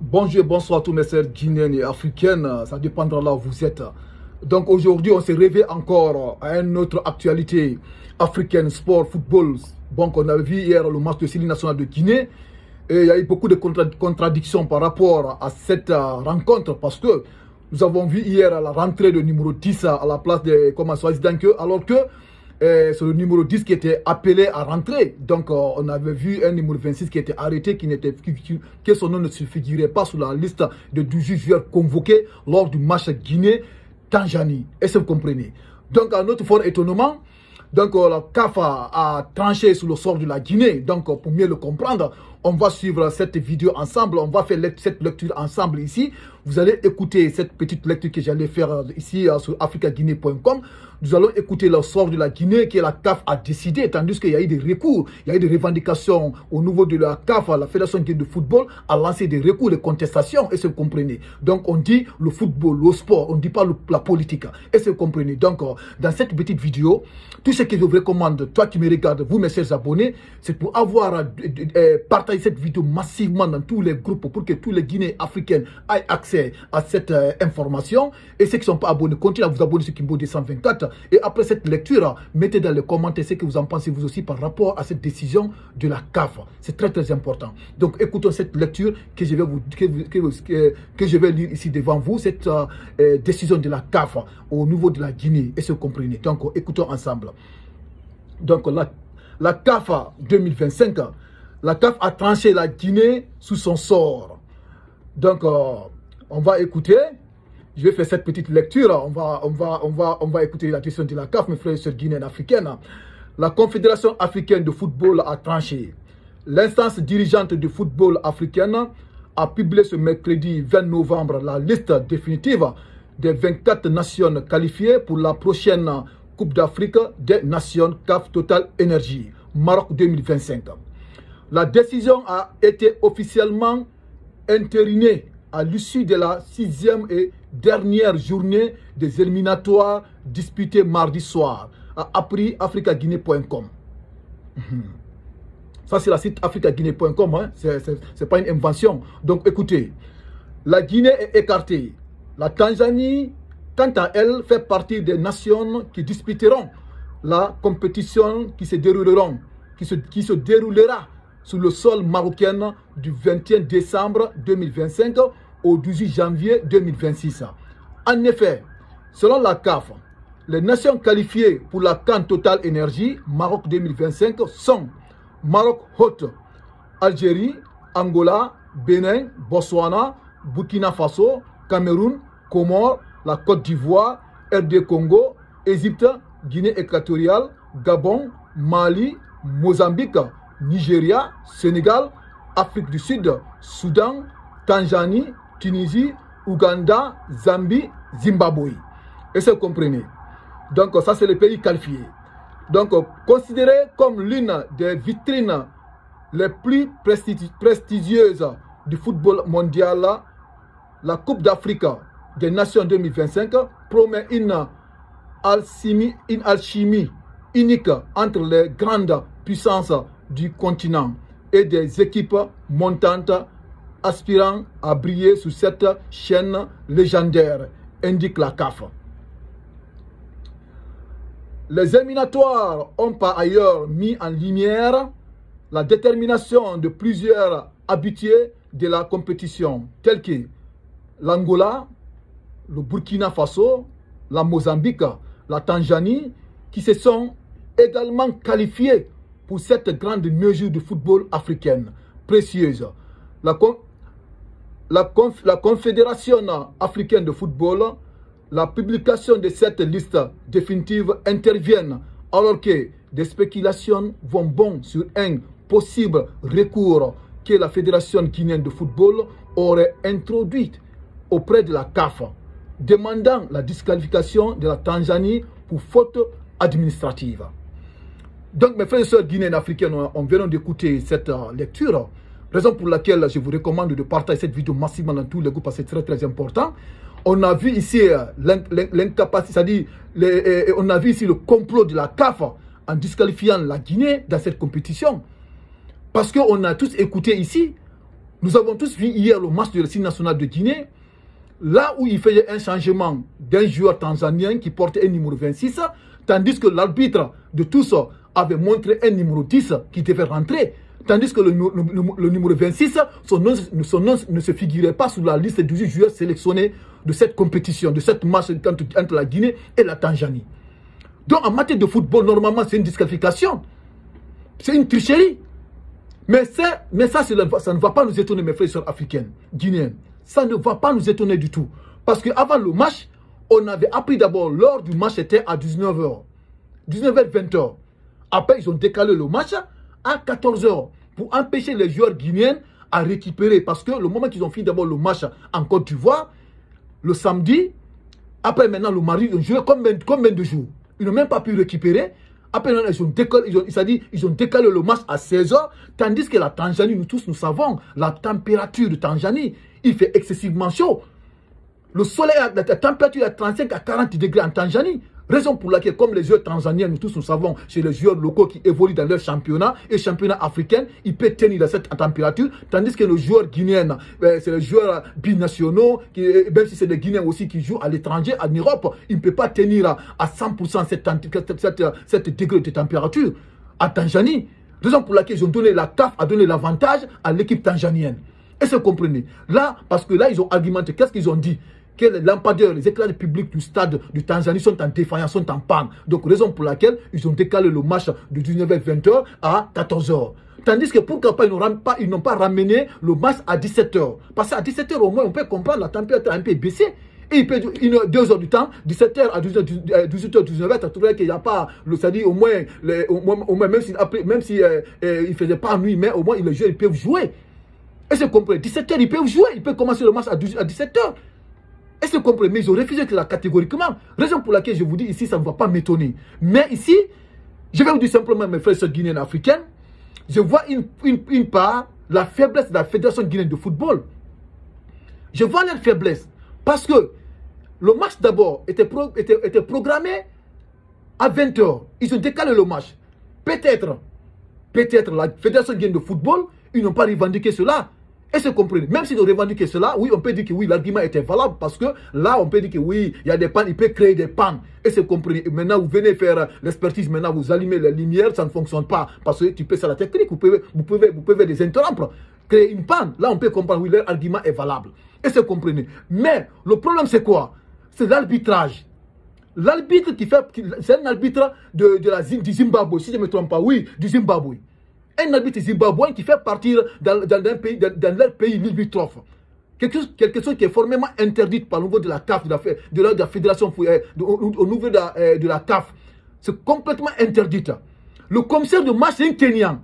Bonjour et bonsoir à tous mes sœurs guinéennes et africaines, ça dépendra là où vous êtes. Donc aujourd'hui, on s'est réveillé encore à une autre actualité africaine, sport, football. Donc on a vu hier le match de série nationale de Guinée et il y a eu beaucoup de contradictions par rapport à cette rencontre parce que nous avons vu hier la rentrée de numéro 10 à la place de Swazidanke alors que c'est le numéro 10 qui était appelé à rentrer. Donc, on avait vu un numéro 26 qui était arrêté, que son nom ne se figurait pas sur la liste de 18 joueurs convoqués lors du match Guinée-Tanzanie. Est-ce que vous comprenez? Donc, à notre fort étonnement, donc, la CAF a tranché sur le sort de la Guinée. Donc, pour mieux le comprendre, on va suivre cette vidéo ensemble. On va faire cette lecture ensemble ici. Vous allez écouter cette petite lecture que j'allais faire ici sur africaguinée.com. Nous allons écouter le sort de la Guinée que la CAF a décidé, tandis qu'il y a eu des recours, il y a eu des revendications au niveau de la CAF, la Fédération guinéenne de football a lancé des recours, des contestations, et vous comprenez. Donc on dit le football, le sport, on ne dit pas la politique, et vous comprenez. Donc dans cette petite vidéo, tout ce que je vous recommande, toi qui me regardes, vous mes chers abonnés, c'est pour avoir partagé cette vidéo massivement dans tous les groupes pour que tous les Guinéens africains aient accès à cette information. Et ceux qui ne sont pas abonnés, continuez à vous abonner sur Kimbo 224. Et après cette lecture, mettez dans les commentaires ce que vous en pensez vous aussi par rapport à cette décision de la CAF. C'est très très important. Donc écoutons cette lecture que je vais lire ici devant vous, cette décision de la CAF au niveau de la Guinée. Et vous comprenez. Donc écoutons ensemble. Donc la CAF 2025, la CAF a tranché la Guinée sous son sort. Donc on va écouter. Je vais faire cette petite lecture. On va écouter la décision de la CAF, mes frères et sœurs guinéennes africaines. La Confédération africaine de football a tranché. L'instance dirigeante du football africaine a publié ce mercredi 20 novembre la liste définitive des 24 nations qualifiées pour la prochaine Coupe d'Afrique des Nations CAF Total Energy, Maroc 2025. La décision a été officiellement entérinée à l'issue de la 6e et dernière journée des éliminatoires disputées mardi soir, a appris africaguinée.com. Ça, c'est la site africaguinée.com, hein? C'est pas une invention. Donc, écoutez, la Guinée est écartée. La Tanzanie, quant à elle, fait partie des nations qui disputeront la compétition qui se déroulera sur le sol marocain du 21 décembre 2025 au 18 janvier 2026. En effet, selon la CAF, les nations qualifiées pour la CAN Total Energy Maroc 2025 sont Maroc Haute, Algérie, Angola, Bénin, Botswana, Burkina Faso, Cameroun, Comores, la Côte d'Ivoire, RD Congo, Égypte, Guinée équatoriale, Gabon, Mali, Mozambique, Nigeria, Sénégal, Afrique du Sud, Soudan, Tanzanie, Tunisie, Ouganda, Zambie, Zimbabwe. Et ça, vous comprenez. Donc, ça, c'est les pays qualifiés. Donc, considéré comme l'une des vitrines les plus prestigieuses du football mondial, la Coupe d'Afrique des Nations 2025 promet une alchimie unique entre les grandes puissances du continent et des équipes montantes aspirant à briller sur cette chaîne légendaire, indique la CAF. Les éliminatoires ont par ailleurs mis en lumière la détermination de plusieurs habitués de la compétition, tels que l'Angola, le Burkina Faso, la Mozambique, la Tanzanie, qui se sont également qualifiés pour cette grande mesure de football africaine précieuse. La Confédération africaine de football, la publication de cette liste définitive intervient alors que des spéculations vont bon sur un possible recours que la Fédération guinéenne de football aurait introduit auprès de la CAF, demandant la disqualification de la Tanzanie pour faute administrative. Donc, mes frères et sœurs guinéennes africaines, on vient d'écouter cette lecture, raison pour laquelle je vous recommande de partager cette vidéo massivement dans tous les groupes parce que c'est très très important. On a vu ici l'incapacité, c'est-à-dire on a vu ici le complot de la CAF en disqualifiant la Guinée dans cette compétition. Parce qu'on a tous écouté ici Nous avons tous vu hier le match de l'équipe nationale de Guinée, là où il faisait un changement d'un joueur tanzanien qui portait un numéro 26, tandis que l'arbitre de tous avait montré un numéro 10 qui devait rentrer. Tandis que le numéro 26, son nom ne se figurait pas sur la liste des joueurs sélectionnés de cette compétition, de cette match entre la Guinée et la Tanzanie. Donc en matière de football, normalement, c'est une disqualification. C'est une tricherie. Mais ça ne va pas nous étonner, mes frères et sœurs africaines, guinéennes. Ça ne va pas nous étonner du tout. Parce qu'avant le match, on avait appris d'abord, lors du match était à 19h. 19h, 20h. Après, ils ont décalé le match à 14h pour empêcher les joueurs guinéens à récupérer. Parce que le moment qu'ils ont fini d'abord le match en Côte d'Ivoire, le samedi, après maintenant le mardi, ils ont joué combien de jours? Ils n'ont même pas pu récupérer. Après, ils ont décalé le match à 16h, tandis que la Tanzanie, nous tous, nous savons, la température de Tanzanie, il fait excessivement chaud. Le soleil, la température est à 35 à 40 degrés en Tanzanie. Raison pour laquelle, comme les joueurs tanzaniens, nous tous nous savons, chez les joueurs locaux qui évoluent dans leur championnat et championnat africain, ils peuvent tenir cette température, tandis que les joueurs guinéens, c'est les joueurs binationaux, même si c'est des Guinéens aussi qui jouent à l'étranger, en Europe, ils ne peuvent pas tenir à 100% cette degré de température à Tanzanie. Raison pour laquelle ils ont donné la CAF, a donné l'avantage à l'équipe tanzanienne. Est-ce que vous comprenez? Là, parce que là, ils ont argumenté, qu'est-ce qu'ils ont dit? Que les lampadaires, les éclairages publics du stade de Tanzanie sont en défaillance, sont en panne. Donc, raison pour laquelle ils ont décalé le match de 19h-20h à 14h. Tandis que pourquoi pas, ils n'ont pas ramené le match à 17h. Parce qu'à 17h, au moins, on peut comprendre la température un peu baissée. Et il peut 2 heures du temps, 17h à 18h, 19h, tu trouverais qu'il n'y a pas, c'est-à-dire au moins même si il ne faisait pas nuit, mais au moins les joueurs ils peuvent jouer. Est-ce que vous comprenez? 17h, ils peuvent jouer, ils peuvent commencer le match à 17h. Est-ce que vous comprenez? Mais ils ont refusé cela catégoriquement. Raison pour laquelle je vous dis ici, ça ne va pas m'étonner. Mais ici, je vais vous dire simplement, mes frères et sœurs guinéennes africaines, je vois une part, la faiblesse de la Fédération guinéenne de football. Je vois leur faiblesse. Parce que le match d'abord était programmé à 20h. Ils ont décalé le match. Peut-être la Fédération guinéenne de football, ils n'ont pas revendiqué cela. Est-ce que vous comprenez? Même s'ils ont revendiqué cela, oui, on peut dire que oui, l'argument était valable parce que là, on peut dire que oui, il y a des pannes, il peut créer des pannes. Est-ce que vous comprenez? Maintenant, vous venez faire l'expertise, maintenant, vous allumez les lumières, ça ne fonctionne pas parce que tu peux faire la technique, vous pouvez les interrompre, créer une panne. Là, on peut comprendre, oui, leur argument est valable. Est-ce que vous comprenez? Mais le problème, c'est quoi? C'est l'arbitrage. L'arbitre c'est un arbitre du Zimbabwe, si je ne me trompe pas, oui, du Zimbabwe. Un arbitre zimbabwéen qui fait partir dans leur pays limitrophe. Quelque chose qui est formellement interdit par le niveau de la CAF, de la fédération, au niveau de la CAF. C'est complètement interdit. Le commissaire de match, c'est un Kenyan.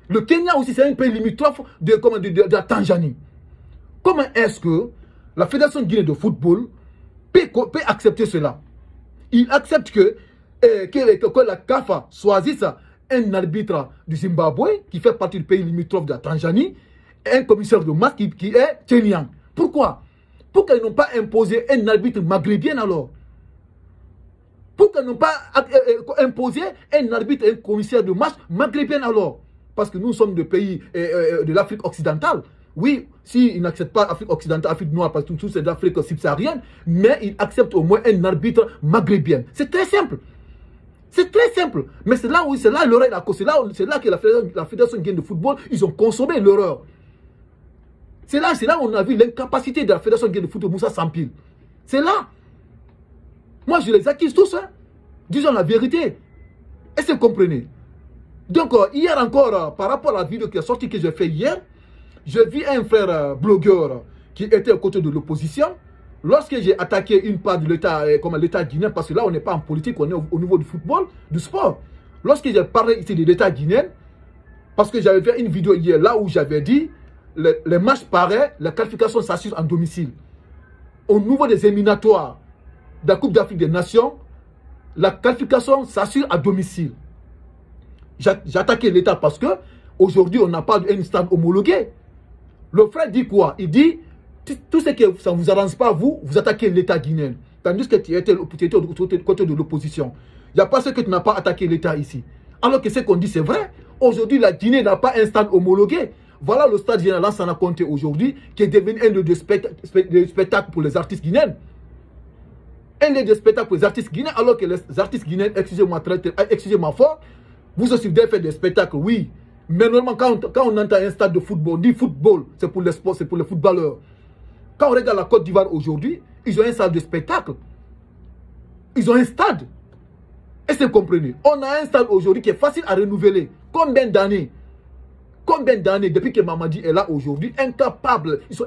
Le Kenya aussi, c'est un pays limitrophe de la Tanzanie. Comment est-ce que la Fédération guinéenne de football peut accepter cela? Il accepte que la CAF choisisse un arbitre du Zimbabwe qui fait partie du pays limitrophe de la Tanzanie et un commissaire de match qui est kenyan. Pourquoi? Pourquoi ils n'ont pas imposé un arbitre maghrébien alors? Pourquoi ils n'ont pas imposé un arbitre et un commissaire de match maghrébien alors? Parce que nous sommes des pays de l'Afrique occidentale. Oui, s'ils n'acceptent pas l'Afrique occidentale, l'Afrique noire, parce que tout c'est de l'Afrique subsaharienne, mais ils acceptent au moins un arbitre maghrébien. C'est très simple. C'est très simple. Mais c'est là l'erreur a causé. C'est là que la Fédération guinéenne de football, ils ont consommé l'erreur. C'est là où on a vu l'incapacité de la Fédération guinéenne de football, Moussa Sampil. C'est là. Moi, je les accuse tous. Hein. Disons la vérité. Est-ce que vous comprenez? Donc, hier encore, par rapport à la vidéo qui est sortie que j'ai fait hier, j'ai vu un frère blogueur qui était aux côtés de l'opposition. Lorsque j'ai attaqué une part de l'État, comme l'État guinéen, parce que là on n'est pas en politique, on est au niveau du football, du sport. Lorsque j'ai parlé ici de l'État guinéen, parce que j'avais fait une vidéo hier là où j'avais dit, les matchs pareils, la qualification s'assure en domicile. Au niveau des éliminatoires de la Coupe d'Afrique des Nations, la qualification s'assure à domicile. J'ai attaqué l'État parce que aujourd'hui on n'a pas un stade homologué. Le frère dit quoi? Il dit, tout ce que ça ne vous arrange pas, vous attaquez l'État guinéen. Tandis que tu étais du côté de l'opposition. Il n'y a pas ce que tu n'as pas attaqué l'État ici. Alors que ce qu'on dit, c'est vrai. Aujourd'hui, la Guinée n'a pas un stade homologué. Voilà le stade général Lansana Conté aujourd'hui, qui est devenu un lieu de spectacle pour les artistes guinéens. Un lieu de spectacle pour les artistes guinéens, alors que les artistes guinéens, excusez-moi fort, vous aussi devez faire des spectacles, oui. Mais normalement, quand on entend un stade de football, on dit football, c'est pour les sports, c'est pour les footballeurs. Quand on regarde la Côte d'Ivoire aujourd'hui, ils ont un stade de spectacle. Ils ont un stade. Est-ce que vous comprenez? On a un stade aujourd'hui qui est facile à renouveler. Combien d'années depuis que Mamadi est là aujourd'hui, incapables, ils sont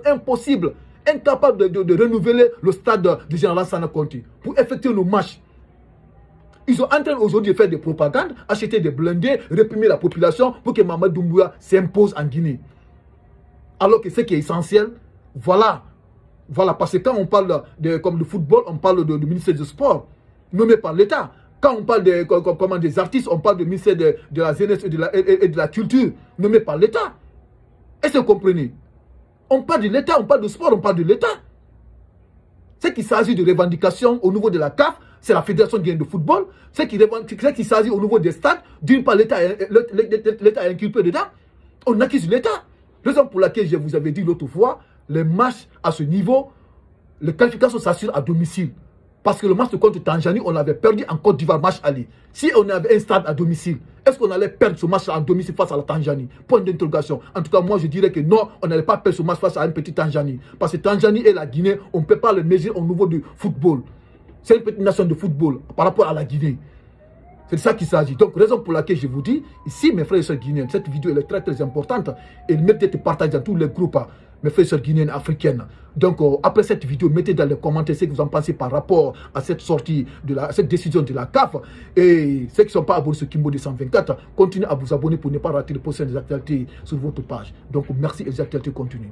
incapables de renouveler le stade du général Lansana Conté pour effectuer nos matchs. Ils sont en train aujourd'hui de faire des propagandes, acheter des blindés, réprimer la population pour que Mamadi Doumbouya s'impose en Guinée. Alors que ce qui est essentiel, voilà, parce que quand on parle comme de football, on parle du ministère du Sport, nommé par l'État. Quand on parle des artistes, on parle du ministère de la jeunesse et de la culture, nommé par l'État. Est-ce que vous comprenez? On parle de l'État, on parle de sport, on parle de l'État. Ce qui s'agit de revendications au niveau de la CAF, c'est la Fédération guinéenne de football. Ce qui s'agit au niveau des stades, d'une part, l'État est inculpé dedans. On accuse l'État. Raison pour laquelle je vous avais dit l'autre fois, les matchs à ce niveau, les qualifications s'assurent à domicile. Parce que le match contre Tanzanie, on l'avait perdu en Côte d'Ivoire, match aller. Si on avait un stade à domicile, est-ce qu'on allait perdre ce match à domicile face à la Tanzanie? Point d'interrogation. En tout cas, moi, je dirais que non, on n'allait pas perdre ce match face à une petite Tanzanie. Parce que Tanzanie et la Guinée, on ne peut pas le mesurer au niveau du football. C'est une petite nation de football par rapport à la Guinée. C'est de ça qu'il s'agit. Donc, raison pour laquelle je vous dis, ici, mes frères et sœurs guinéens, cette vidéo elle est très très importante. Et elle mérite d'être partagée dans tous les groupes, mes frères et sœurs guinéennes, africaines. Donc, après cette vidéo, mettez dans les commentaires ce que vous en pensez par rapport à cette sortie, cette décision de la CAF. Et ceux qui ne sont pas abonnés sur Kimbo 224, continuez à vous abonner pour ne pas rater les prochaines actualités sur votre page. Donc, merci et les actualités continuent.